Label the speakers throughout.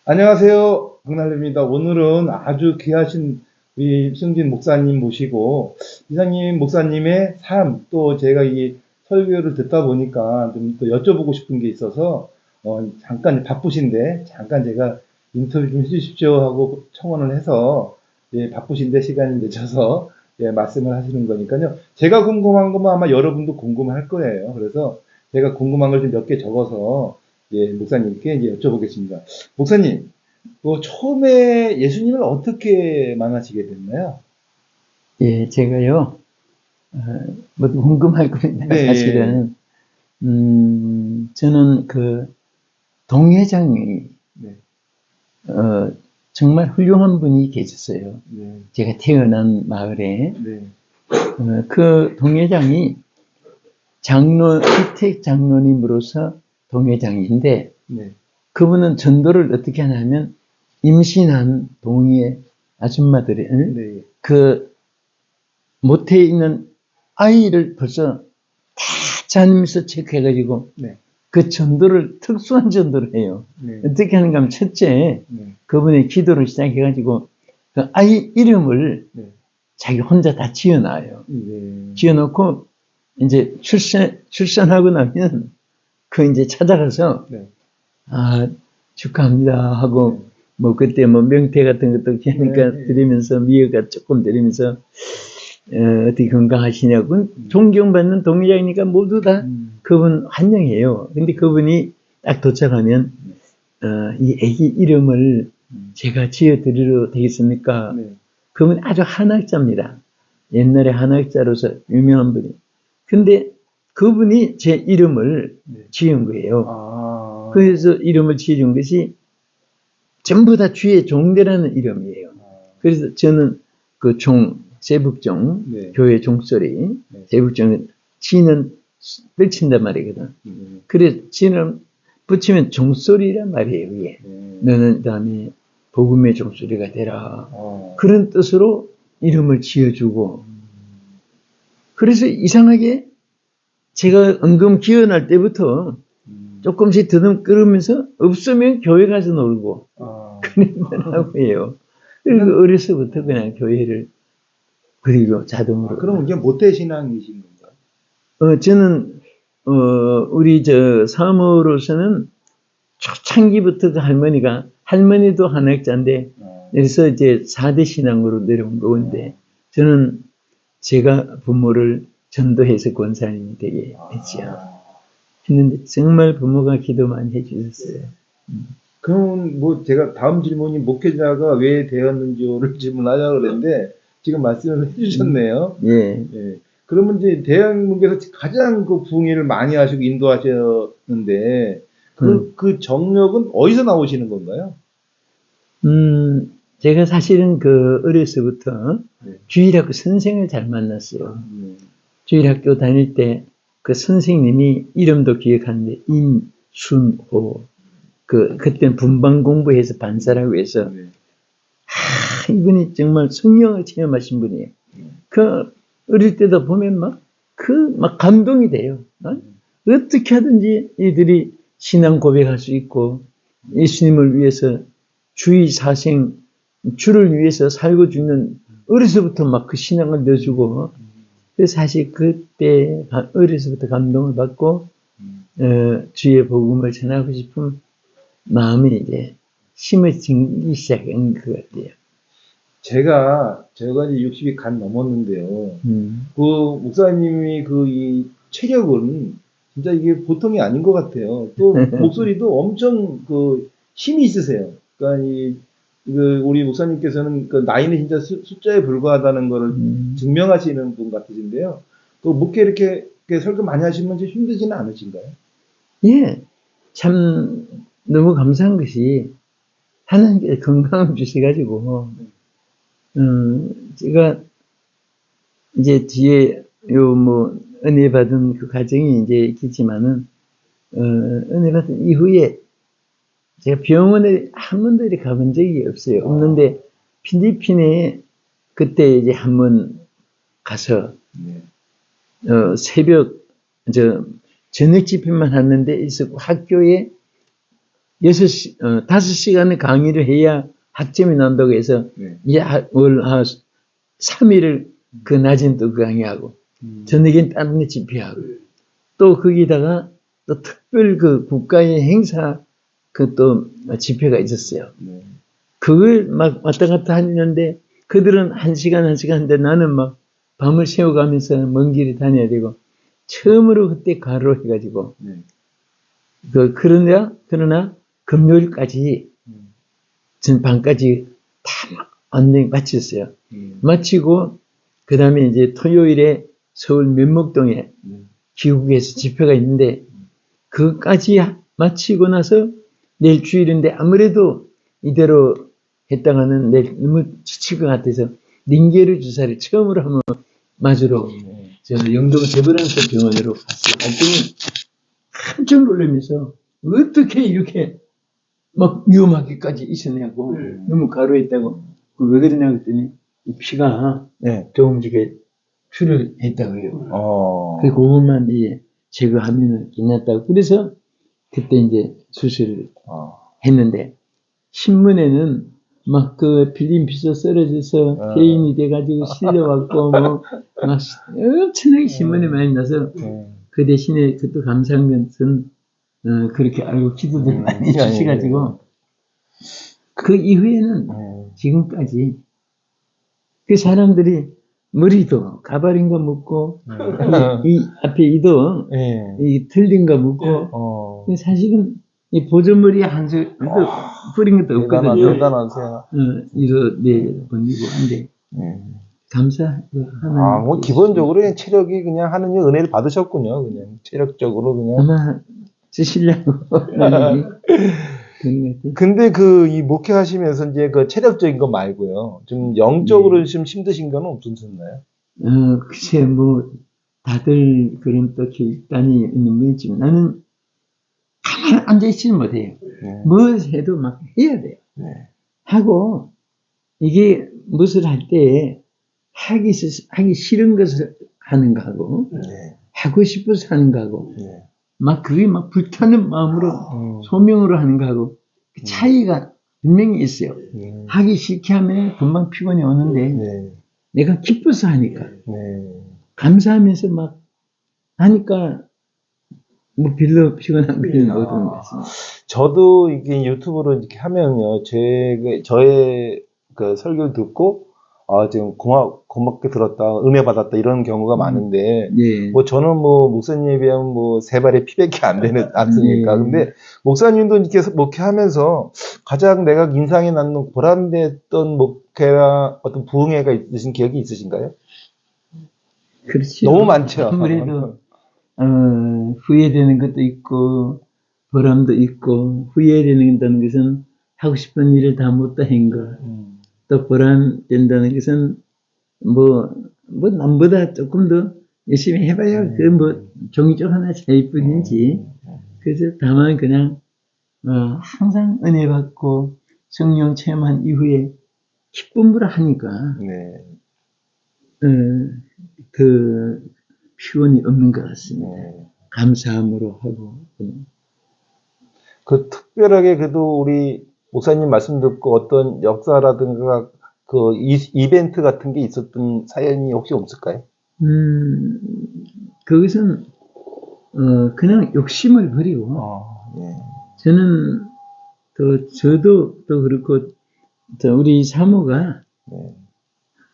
Speaker 1: 안녕하세요. 박날래입니다. 오늘은 아주 귀하신 우리 승진 목사님 모시고 이상님 목사님의 삶, 또 제가 이 설교를 듣다 보니까 좀 또 여쭤보고 싶은 게 있어서 잠깐 바쁘신데 잠깐 제가 인터뷰 좀 해주십시오 하고 청원을 해서 바쁘신데 시간이 늦어서 말씀을 하시는 거니까요. 제가 궁금한 것만 아마 여러분도 궁금할 거예요. 그래서 제가 궁금한 걸 좀 몇 개 적어서 목사님께 이제 여쭤보겠습니다. 목사님, 처음에 예수님을 어떻게 만나시게 됐나요?
Speaker 2: 예, 제가요, 어, 뭐 궁금할 겁니다.
Speaker 1: 네,
Speaker 2: 사실은, 저는 그 동회장이,
Speaker 1: 네,
Speaker 2: 정말 훌륭한 분이 계셨어요.
Speaker 1: 네,
Speaker 2: 제가 태어난 마을에.
Speaker 1: 네,
Speaker 2: 그 동회장이 희택 장로님으로서 동회장인데,
Speaker 1: 네,
Speaker 2: 그분은 전도를 어떻게 하냐면, 임신한 동의 아줌마들을
Speaker 1: 네,
Speaker 2: 그 모태에 있는 아이를 벌써 다 자면서 체크해가지고
Speaker 1: 네,
Speaker 2: 그 전도를 특수한 전도를 해요.
Speaker 1: 네,
Speaker 2: 어떻게 하는가 하면 첫째
Speaker 1: 네,
Speaker 2: 그분의 기도를 시작해가지고 그 아이 이름을
Speaker 1: 네,
Speaker 2: 자기 혼자 다 지어놔요.
Speaker 1: 네,
Speaker 2: 지어놓고 이제 출산하고 나면 그 이제 찾아가서
Speaker 1: 네,
Speaker 2: 축하합니다 하고 뭐 그때 뭐 명태 같은 것도 하니까
Speaker 1: 네,
Speaker 2: 드리면서 미역가 조금 드리면서 어떻게 건강하시냐고 존경받는 동의자이니까 모두 다 그분 환영해요. 근데 그분이 딱 도착하면 이 아기 이름을 제가 지어드리려 되겠습니까?
Speaker 1: 네,
Speaker 2: 그분이 아주 한학자입니다. 옛날에 한학자로서 유명한 분이. 근데 그분이 제 이름을
Speaker 1: 네.
Speaker 2: 지은 거예요.
Speaker 1: 아,
Speaker 2: 그래서 이름을 지은 것이 전부 다 주의 종대라는 이름이에요. 그래서 저는 그 세북종,
Speaker 1: 네,
Speaker 2: 교회 종소리,
Speaker 1: 네,
Speaker 2: 세북종은 지는 떨친단 말이거든. 그래서 지는 붙이면 종소리란 말이에요, 이게.
Speaker 1: 네,
Speaker 2: 너는 다음에 복음의 종소리가 되라.
Speaker 1: 아,
Speaker 2: 그런 뜻으로 이름을 지어주고. 그래서 이상하게 제가 은금 기원할 때부터 조금씩 더듬거리면서 없으면 교회 가서 놀고 그랬더라고 해요. 그리고 어려서부터 그냥 교회를 그리고 자동으로.
Speaker 1: 그럼 이게 모태신앙이신 건가요?
Speaker 2: 저는 우리 사모로서는 초창기부터 그 할머니도 한학자인데 그래서 이제 4대 신앙으로 내려온 건데 저는 제가 부모를 전도해서 권사님이 되게 했지요. 했는데 정말 부모가 기도 많이 해주셨어요.
Speaker 1: 그럼 뭐 제가 다음 질문이 목회자가 왜 되었는지를 질문하려고 그랬는데 지금 말씀을 해주셨네요.
Speaker 2: 예.
Speaker 1: 예. 그러면 이제 대한민국에서 가장 그 부흥회를 많이 하시고 인도하셨는데 그 정력은 어디서 나오시는 건가요?
Speaker 2: 제가 사실은 어려서부터
Speaker 1: 네.
Speaker 2: 주일학교 선생을 잘 만났어요.
Speaker 1: 네.
Speaker 2: 주일학교 다닐 때 그 선생님이 이름도 기억하는데 임순호. 그때는 분방 공부해서 반사라고 해서
Speaker 1: 네.
Speaker 2: 이분이 정말 성령을 체험하신 분이에요. 어릴 때도 보면 막 감동이 돼요. 어떻게 하든지 이들이 신앙 고백할 수 있고 예수님을 위해서 주의 사생 주를 위해서 살고 죽는 어려서부터 막 그 신앙을 넣어주고 그래서 사실 그때 어려서부터 감동을 받고 주의 복음을 전하고 싶은 마음이 이제 심어지기 시작한 것 같아요.
Speaker 1: 제가 이제 60이 간 넘었는데요. 그 목사님이 이 체력은 진짜 이게 보통이 아닌 것 같아요. 또 목소리도 엄청 힘이 있으세요. 그러니까 우리 목사님께서는 나이는 진짜 숫자에 불과하다는 것을 증명하시는 분 같으신데요. 또 목회 이렇게 설교 많이 하시면 좀 힘들지는 않으신가요?
Speaker 2: 예, 참 너무 감사한 것이 하나님께 건강을 주셔가지고 제가 이제 뒤에 은혜 받은 그 과정이 이제 있겠지만은 은혜 받은 이후에 제가 병원에 한 번도 이렇게 가본 적이 없어요. 없는데 필리핀에 그때 이제 한 번 가서 새벽 저녁 집회만 하는데 있었고 학교에 다섯 시간의 강의를 해야 학점이 난다고 해서,
Speaker 1: 네.
Speaker 2: 월 3일을 그 낮엔 또 강의하고, 저녁엔 다른 데 집회하고, 또 거기다가 또 특별 그 국가의 행사 그 또 집회가 있었어요.
Speaker 1: 네.
Speaker 2: 그걸 막 왔다 갔다 하는데, 그들은 한 시간 하는데 나는 막 밤을 새워가면서 먼 길을 다녀야 되고, 처음으로 그때 가로로 해가지고,
Speaker 1: 네.
Speaker 2: 그러나 금요일까지 전 밤까지 다 완전히 마쳤어요. 마치고 그 다음에 이제 토요일에 서울 면목동에 기국에서 집회가 있는데 그까지 마치고 나서 내일 주일인데 아무래도 이대로 했다가는 내일 너무 지칠 것 같아서 링게르 주사를 처음으로 한번 맞으러 저는 영동 재브란스 병원으로 갔어요. 갔더니 깜짝 놀라면서 어떻게 이렇게 막 위험하게까지 있었냐고 너무 가루했다고 왜 그러냐 그랬더니 이 피가
Speaker 1: 네.
Speaker 2: 조금씩에 출을 했다고요. 그래서
Speaker 1: 어.
Speaker 2: 그것만 이제 제거하면은 괜찮다고. 그래서 그때 이제 수술을 했는데 신문에는 막 그 필름 피서 쓰러져서 폐인이 돼가지고 실려왔고 뭐 막 엄청나게 신문에 많이 나서 그 대신에 그것도 감사한 것은 그렇게 알고 기도들 많이 해주셔가지고 그 이후에는 지금까지 그 사람들이 머리도 가발인 거 묻고 이 앞에 이도 이 틀린 거 묻고 사실은 이 보조머리 한 줄 뿌린 것도 없거든요.
Speaker 1: 대단하세요.
Speaker 2: 이도 네 번이고 한데 감사하고 하나님.
Speaker 1: 뭐 기본적으로 체력이 그냥 하느님 은혜를 받으셨군요. 그냥 체력적으로 그냥.
Speaker 2: 아마 쓰시려고 하나님이 그런 것 같아요.
Speaker 1: 근데 이 목회하시면서 이제 그 체력적인 거 말고요. 좀 영적으로 좀 힘드신 건 없으셨나요?
Speaker 2: 글쎄 뭐 다들 그런 또 결단이 있는 분이지만 나는 가만히 앉아있지는 못해요. 뭘 해도 막 해야 돼요. 하고 이게 무엇을 할 때 하기 싫은 것을 하는 거하고 하고 싶어서 하는 거하고 막 그게 막 불타는 마음으로 소명으로 하는 거하고 그 차이가 분명히 있어요. 하기 싫게 하면 금방 피곤이 오는데 내가 기뻐서 하니까 감사하면서 막 하니까 뭐 별로 피곤한 건 못 오는 것 같습니다.
Speaker 1: 저도 이게 유튜브로 이렇게 하면요, 저의 그 설교를 듣고, 지금 고맙게 들었다, 은혜 받았다, 이런 경우가 많은데, 뭐 저는 뭐 목사님에 비하면 뭐 세 발의 피밖에 안 되는, 않습니까? 근데 목사님도 이렇게 목회하면서 가장 내가 인상에 남는 보람됐던 목회와 어떤 부흥회가 있으신 기억이 있으신가요?
Speaker 2: 그렇죠.
Speaker 1: 너무 많죠.
Speaker 2: 아무래도 후회되는 것도 있고 보람도 있고 후회되는 것은 하고 싶은 일을 다 못다 한 거. 또 보람된다는 것은 뭐 남보다 조금 더 열심히 해봐야 그 뭐 종이쪽 하나 차일 뿐이지. 그래서 다만 그냥 항상 은혜 받고 성령 체험한 이후에 기쁨으로 하니까 그 피곤이 없는 것 같습니다. 감사함으로 하고.
Speaker 1: 그 특별하게 그래도 우리 목사님 말씀 듣고 어떤 역사라든가 그 이벤트 같은 게 있었던 사연이 혹시 없을까요?
Speaker 2: 그것은 그냥 욕심을 버리고 저는 저도 또 그렇고 우리 사모가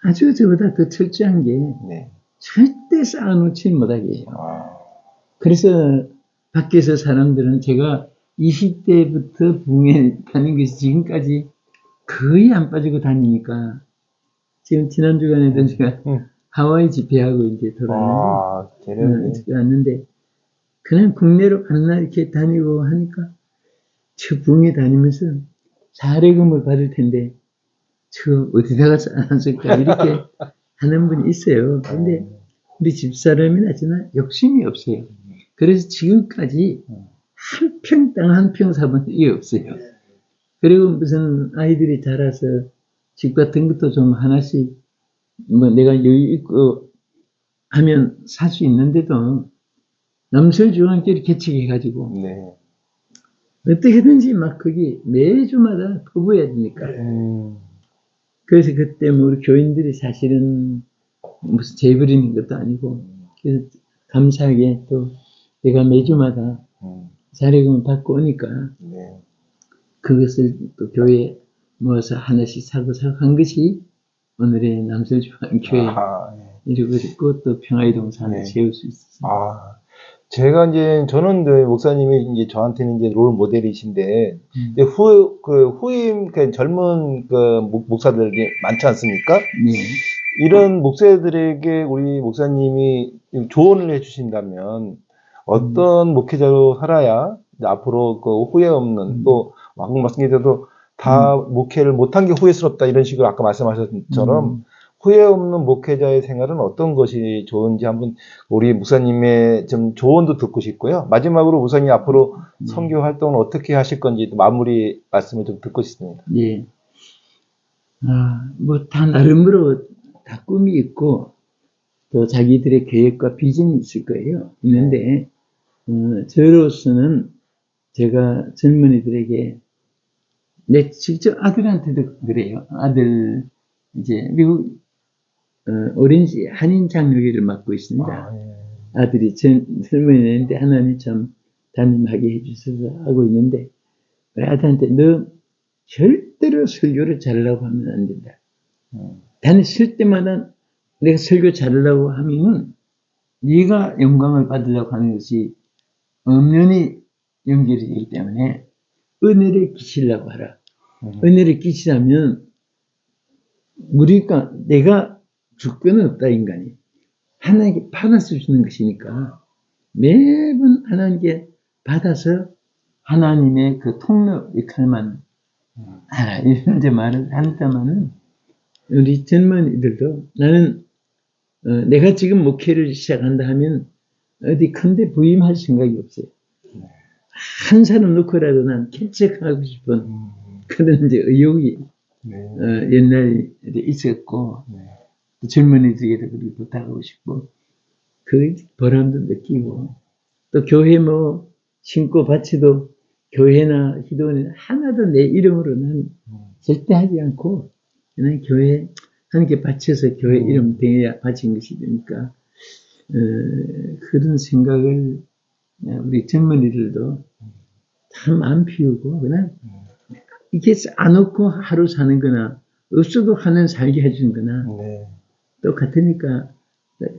Speaker 2: 아주 저보다 더 철저한 게 절대 쌓아놓지 못하게 해요. 그래서 밖에서 사람들은 제가 20대부터 붕에 다닌 것이 지금까지 거의 안 빠지고 다니니까 지금 지난 주간에도 제가 하와이 집회하고 이제 돌아왔는데 그냥 국내로 가는 날 이렇게 다니고 하니까 저 붕에 다니면서 사례금을 받을 텐데 저 어디다가 쌓아놨을까 이렇게 하는 분이 있어요. 근데 우리 집사람이나 저는 욕심이 없어요. 그래서 지금까지 한 평 땅 한 평 사본 적이 없어요. 그리고 무슨 아이들이 자라서 집 같은 것도 좀 하나씩 뭐 내가 여유 있고 하면 살 수 있는데도 남설 중앙교를 개척해가지고 어떻게든지 막 거기 매주마다 퍼부어야 되니까. 그래서 그때 뭐 우리 교인들이 사실은 무슨 재버리는 것도 아니고, 그래서 감사하게 또 내가 매주마다 자료금을 받고 오니까
Speaker 1: 네.
Speaker 2: 그것을 또 교회에 모아서 하나씩 사고 한 것이 오늘의 남설주한교회
Speaker 1: 아하,
Speaker 2: 이루고 있고 또 평화의 동산을
Speaker 1: 네.
Speaker 2: 세울 수 있었습니다.
Speaker 1: 아, 제가 이제, 저는 이제 목사님이 이제 저한테는 이제 롤 모델이신데, 이제 후임, 그 젊은 그 목사들이 많지 않습니까?
Speaker 2: 네.
Speaker 1: 이런 목사들에게 우리 목사님이 조언을 해주신다면, 어떤 목회자로 살아야 이제 앞으로 그 후회 없는, 또, 방금 말씀드려도 다 목회를 못한 게 후회스럽다 이런 식으로 아까 말씀하셨던 것처럼, 후회 없는 목회자의 생활은 어떤 것이 좋은지 한번 우리 목사님의 좀 조언도 듣고 싶고요. 마지막으로 목사님 앞으로 선교 활동을 어떻게 하실 건지 마무리 말씀을 좀 듣고 싶습니다.
Speaker 2: 예. 뭐 다 나름대로 다 꿈이 있고 또 자기들의 계획과 비전이 있을 거예요. 있는데 저로서는 제가 젊은이들에게 내 직접 아들한테도 그래요. 아들 이제 미국 오렌지 한인 장로교를 맡고 있습니다. 아들이 젊은이인데 하나님 참 담임하게 해주셔서 하고 있는데 우리 아들한테 너 절대로 설교를 잘하려고 하면 안 된다. 단 쓸 때마다 내가 설교 잘하려고 하면은 네가 영광을 받으려고 하는 것이 엄연히 연결이 되기 때문에 은혜를 끼치려고 하라. 은혜를 끼치려면 우리가 내가 주권은 없다 인간이. 하나님께 받아서 주는 것이니까 매번 하나님께 받아서 하나님의 그 통로 역할만 하라. 이런 데 말을 한다면은 우리 젊은이들도 나는 내가 지금 목회를 시작한다 하면 어디 큰데 부임할 생각이 없어요. 한 사람 놓고라도 난 개척하고 싶은 그런 이제 의욕이 옛날에 있었고 젊은이들에게도 그렇게 부탁하고 싶고 그 보람도 느끼고 또 교회 뭐 신고 바치도 교회나 기도원이나 하나도 내 이름으로 난 절대 하지 않고 그냥 교회 하나님께 바쳐서 교회 이름 대야 바친 것이 되니까 그런 생각을 우리 젊은이들도 참 안 피우고 그냥 이게 안 없고 하루 사는 거나 없어도 하는 살게 해주는 거나 똑같으니까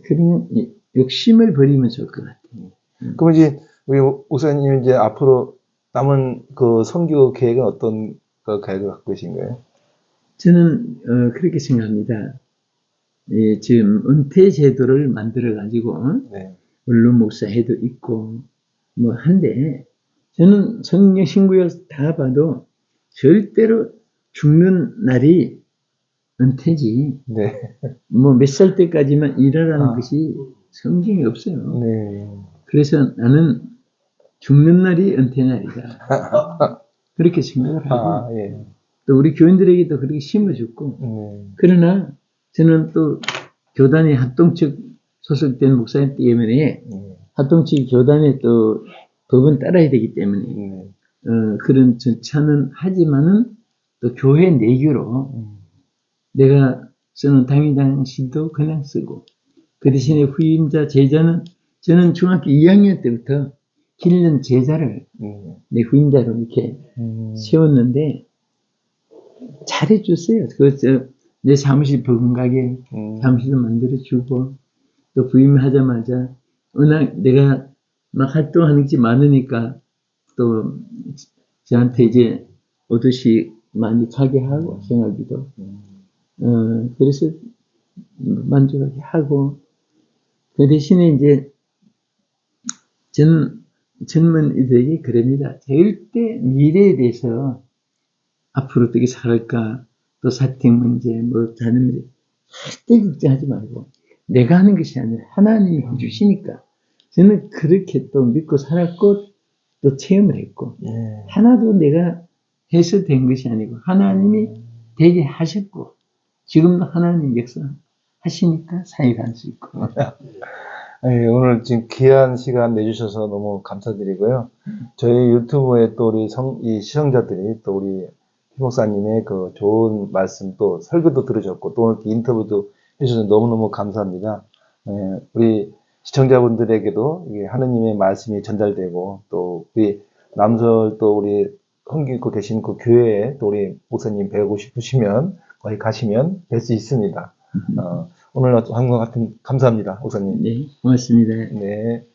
Speaker 2: 그런 욕심을 버리면 좋을 것 같아요.
Speaker 1: 그럼 이제 우리 목사님 이제 앞으로 남은 그 선교 계획은 어떤 그 계획을 갖고 계신가요?
Speaker 2: 저는 그렇게 생각합니다. 예, 지금 은퇴 제도를 만들어 가지고 언론 목사회도 있고 뭐 한데 저는 성경 신구역 다 봐도 절대로 죽는 날이 은퇴지. 뭐 몇 살 때까지만 일하라는 것이 성경에 없어요. 그래서 나는 죽는 날이 은퇴 날이다. 그렇게 생각을 하고 또 우리 교인들에게도 그렇게 심어줬고 그러나 저는 또 교단의 합동측 소속된 목사님 때문에 합동측 교단의 또 법은 따라야 되기 때문에 그런 절차는 하지만은 또 교회 내교로 내가 쓰는 당위당시도 그냥 쓰고 그 대신에 후임자 제자는 저는 중학교 2학년 때부터 기르는 제자를 내 후임자로 이렇게 세웠는데 잘해줬어요. 내 사무실 버금가게 사무실도 만들어주고 또 부임하자마자 워낙 내가 막 활동하는 게 많으니까 또 저한테 이제 오듯이 많이 가게 하고 생활비도 그래서 만족하게 하고 그 대신에 이제 저는 젊은이들에게 그럽니다. 절대 미래에 대해서 앞으로 어떻게 살까 또 사택 문제 뭐 자녀 문제 절대 걱정하지 말고 내가 하는 것이 아니라 하나님이 해주시니까 저는 그렇게 또 믿고 살았고 또 체험을 했고 하나도 내가 해서 된 것이 아니고 하나님이 되게 하셨고 지금도 하나님 역사 하시니까 사역할 수 있고
Speaker 1: 네, 오늘 지금 귀한 시간 내주셔서 너무 감사드리고요. 저희 유튜브에 또 우리 이 시청자들이 또 우리 휘 목사님의 그 좋은 말씀 또 설교도 들으셨고 또 오늘 인터뷰도 해주셔서 너무너무 감사합니다. 네, 우리 시청자분들에게도 이게 하느님의 말씀이 전달되고 또 우리 남설 또 우리 흥기고 계신 그 교회에 또 우리 목사님 배우고 싶으시면 거기 가시면 뵐 수 있습니다. 오늘 항상 같은 감사합니다, 목사님.
Speaker 2: 네, 고맙습니다.
Speaker 1: 네.